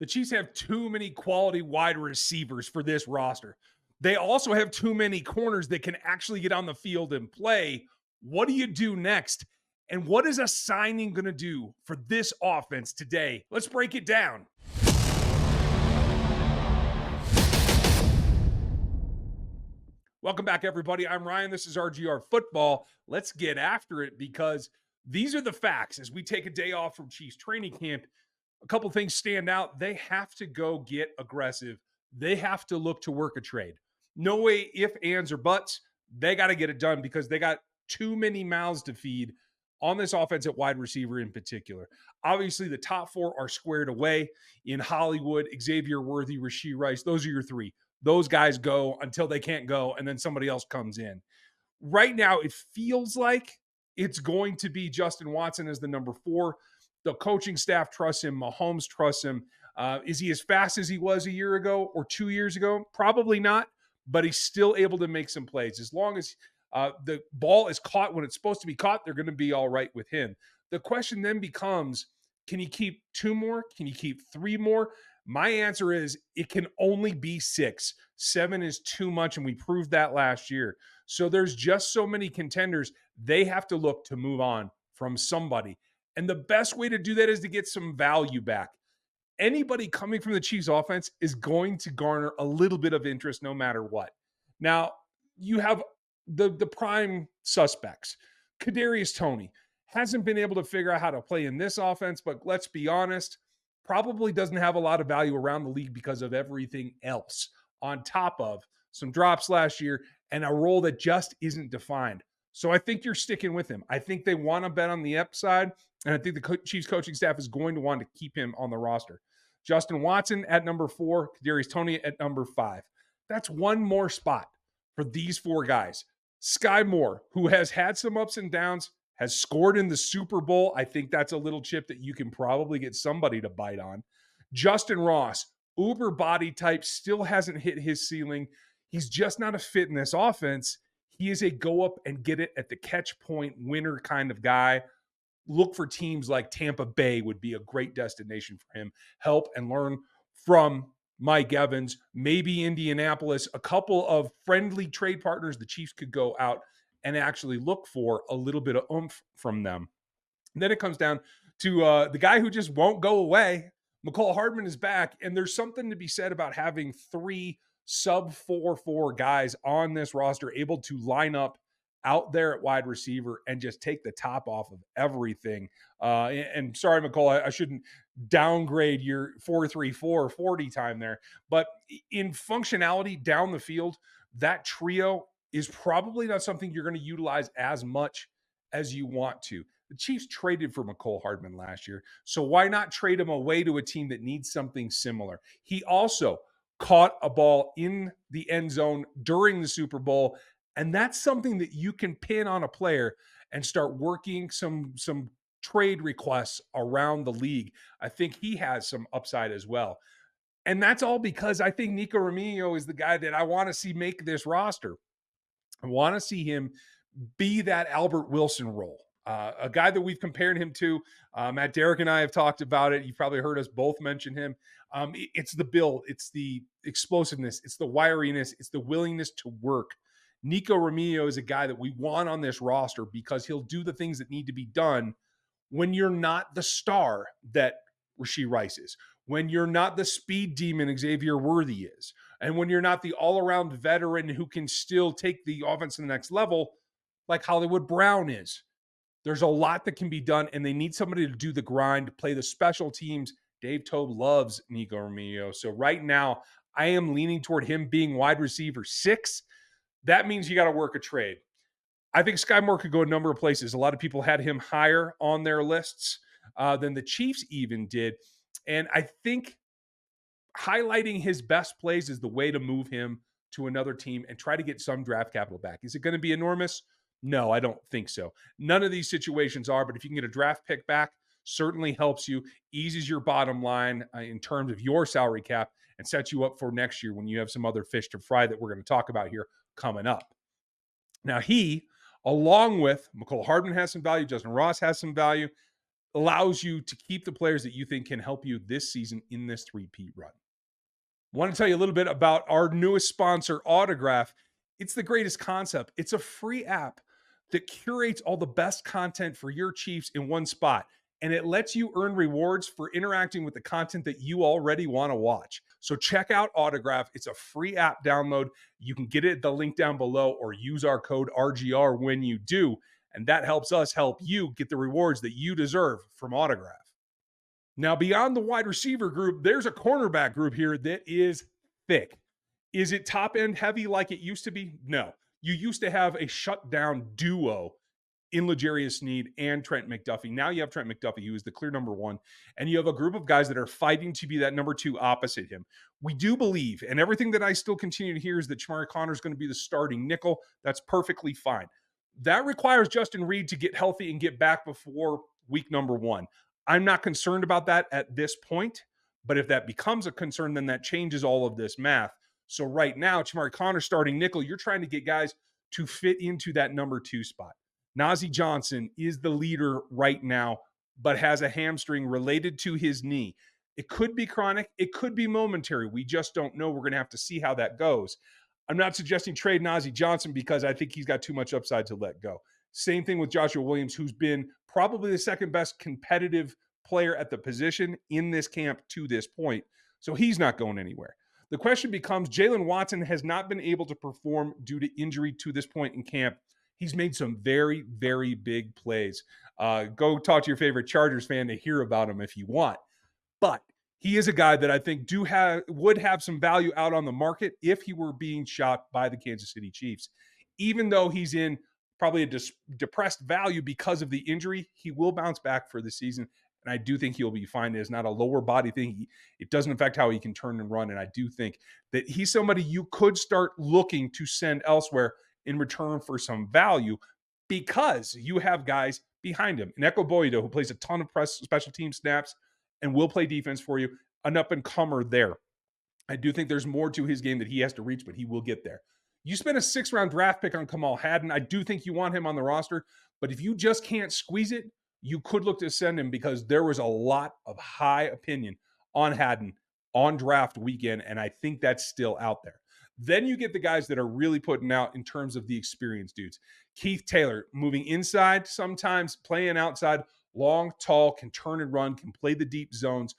The Chiefs have too many quality wide receivers for this roster. They also have too many corners that can actually get on the field and play. What do you do next? And what is a signing going to do for this offense today? Let's break it down. Welcome back, everybody. I'm Ryan. This is RGR Football. Let's get after it because these are the facts. As we take a day off from Chiefs training camp, a couple things stand out. They have to go get aggressive. They have to look to work a trade. No way if, ands, or buts. They got to get it done because they got too many mouths to feed on this offense at wide receiver in particular. Obviously, the top four are squared away in Hollywood, Xavier Worthy, Rashee Rice. Those are your three. Those guys go until they can't go, and then somebody else comes in. Right now, it feels like it's going to be Justin Watson as the number four. The coaching staff trusts him. Mahomes trusts him. Is he as fast as he was a year ago or 2 years ago? Probably not, but he's still able to make some plays. As long as the ball is caught when it's supposed to be caught, they're going to be all right with him. The question then becomes, can you keep two more? Can you keep three more? My answer is it can only be six. Seven is too much, and we proved that last year. So there's just so many contenders. They have to look to move on from somebody. And the best way to do that is to get some value back. Anybody coming from the Chiefs offense is going to garner a little bit of interest no matter what. Now, you have the prime suspects. Kadarius Toney hasn't been able to figure out how to play in this offense, but let's be honest, probably doesn't have a lot of value around the league because of everything else on top of some drops last year and a role that just isn't defined. So I think you're sticking with him. I think they want to bet on the upside, and I think the Chiefs coaching staff is going to want to keep him on the roster. Justin Watson at number 4, Kadarius Toney at number 5. That's one more spot for these four guys. Skyy Moore, who has had some ups and downs, has scored in the Super Bowl. I think that's a little chip that you can probably get somebody to bite on. Justin Ross, uber body type, still hasn't hit his ceiling. He's just not a fit in this offense. He is a go up and get it at the catch point winner kind of guy. Look for teams like Tampa Bay would be a great destination for him. Help and learn from Mike Evans, maybe Indianapolis, a couple of friendly trade partners the Chiefs could go out and actually look for a little bit of oomph from them. And then it comes down to the guy who just won't go away. McCall Hardman is back, and there's something to be said about having three sub 4-4 guys on this roster able to line up out there at wide receiver and just take the top off of everything. And sorry, McCall, I shouldn't downgrade your 4-3-4 40 time there, but in functionality down the field, that trio is probably not something you're going to utilize as much as you want to. The Chiefs traded for McCall Hardman last year, so why not trade him away to a team that needs something similar? He also caught a ball in the end zone during the Super Bowl, and that's something that you can pin on a player and start working some trade requests around the league. I think he has some upside as well. And that's all because I think Nico Remigio is the guy that I want to see make this roster. I want to see him be that Albert Wilson role. A guy that we've compared him to. Matt Derrick and I have talked about it. You've probably heard us both mention him. It's the build. It's the explosiveness. It's the wiriness. It's the willingness to work. Nico Remigio is a guy that we want on this roster because he'll do the things that need to be done when you're not the star that Rashee Rice is, when you're not the speed demon Xavier Worthy is, and when you're not the all-around veteran who can still take the offense to the next level like Hollywood Brown is. There's a lot that can be done, and they need somebody to do the grind, to play the special teams. Dave Tobe loves Nico Remigio. So right now, I am leaning toward him being wide receiver 6. That means you got to work a trade. I think Skyy Moore could go a number of places. A lot of people had him higher on their lists than the Chiefs even did. And I think highlighting his best plays is the way to move him to another team and try to get some draft capital back. Is it going to be enormous? No, I don't think so. None of these situations are, but if you can get a draft pick back, certainly helps you, eases your bottom line in terms of your salary cap, and sets you up for next year when you have some other fish to fry that we're going to talk about here coming up. Now, he, along with McCall Hardman, has some value. Justin Ross has some value. allows you to keep the players that you think can help you this season in this three-peat run. Want to tell you a little bit about our newest sponsor, Autograph. It's the greatest concept. It's a free app that curates all the best content for your Chiefs in one spot, and it lets you earn rewards for interacting with the content that you already want to watch. So check out Autograph. It's a free app download. You can get it at the link down below or use our code RGR when you do, and that helps us help you get the rewards that you deserve from Autograph. Now, beyond the wide receiver group, there's a cornerback group here that is thick. Is it top-end heavy like it used to be? No. You used to have a shutdown duo in L'Jarius Sneed and Trent McDuffie. Now you have Trent McDuffie, who is the clear number one, and you have a group of guys that are fighting to be that number two opposite him. We do believe, and everything that I still continue to hear is that Shamari Connor is going to be the starting nickel. That's perfectly fine. That requires Justin Reid to get healthy and get back before week number one. I'm not concerned about that at this point, but if that becomes a concern, then that changes all of this math. So right now, Shamari Connor starting nickel, you're trying to get guys to fit into that number two spot. Najee Johnson is the leader right now, but has a hamstring related to his knee. It could be chronic. It could be momentary. We just don't know. We're going to have to see how that goes. I'm not suggesting trade Najee Johnson because I think he's got too much upside to let go. Same thing with Joshua Williams, who's been probably the second best competitive player at the position in this camp to this point. So he's not going anywhere. The question becomes, Jalen Watson has not been able to perform due to injury to this point in camp. He's made some very, very big plays. Go talk to your favorite Chargers fan to hear about him if you want. But he is a guy that I think would have some value out on the market if he were being shot by the Kansas City Chiefs. Even though he's in probably a depressed value because of the injury, he will bounce back for the season. And I do think he'll be fine. It's not a lower body thing. It doesn't affect how he can turn and run. And I do think that he's somebody you could start looking to send elsewhere in return for some value because you have guys behind him. Neko Boydo, who plays a ton of special team snaps and will play defense for you, an up-and-comer there. I do think there's more to his game that he has to reach, but he will get there. You spent a 6th-round draft pick on Kamal Hadden. I do think you want him on the roster, but if you just can't squeeze it, you could look to send him because there was a lot of high opinion on Hadden on draft weekend, and I think that's still out there. Then you get the guys that are really putting out in terms of the experienced dudes. Keith Taylor, moving inside sometimes, playing outside, long, tall, can turn and run, can play the deep zones.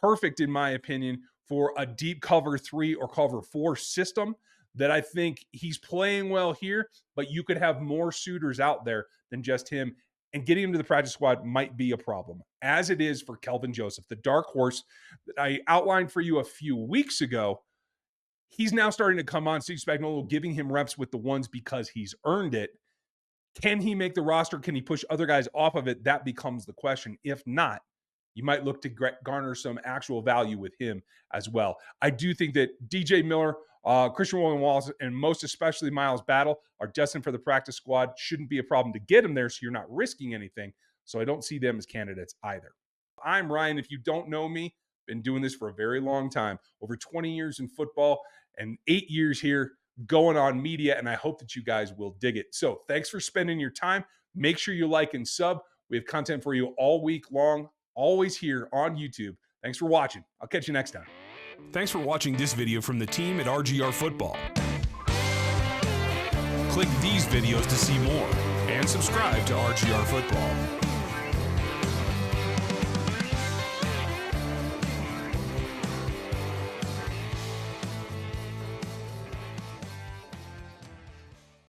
Perfect, in my opinion, for a deep cover 3 or cover 4 system that I think he's playing well here, but you could have more suitors out there than just him. And getting him to the practice squad might be a problem, as it is for Kelvin Joseph, the dark horse that I outlined for you a few weeks ago. He's now starting to come on. Steve Spagnuolo giving him reps with the ones because he's earned it. Can he make the roster? Can he push other guys off of it? That becomes the question. If not, you might look to garner some actual value with him as well. I do think that DJ Miller, Christian William Wallace, and most especially Miles Battle are destined for the practice squad. Shouldn't be a problem to get them there, so you're not risking anything. So I don't see them as candidates either. I'm Ryan. If you don't know me, been doing this for a very long time, over 20 years in football and 8 years here going on media, and I hope that you guys will dig it. So thanks for spending your time. Make sure you like and sub. We have content for you all week long, always here on YouTube. Thanks for watching. I'll catch you next time. Thanks for watching this video from the team at RGR Football. Click these videos to see more and subscribe to RGR Football.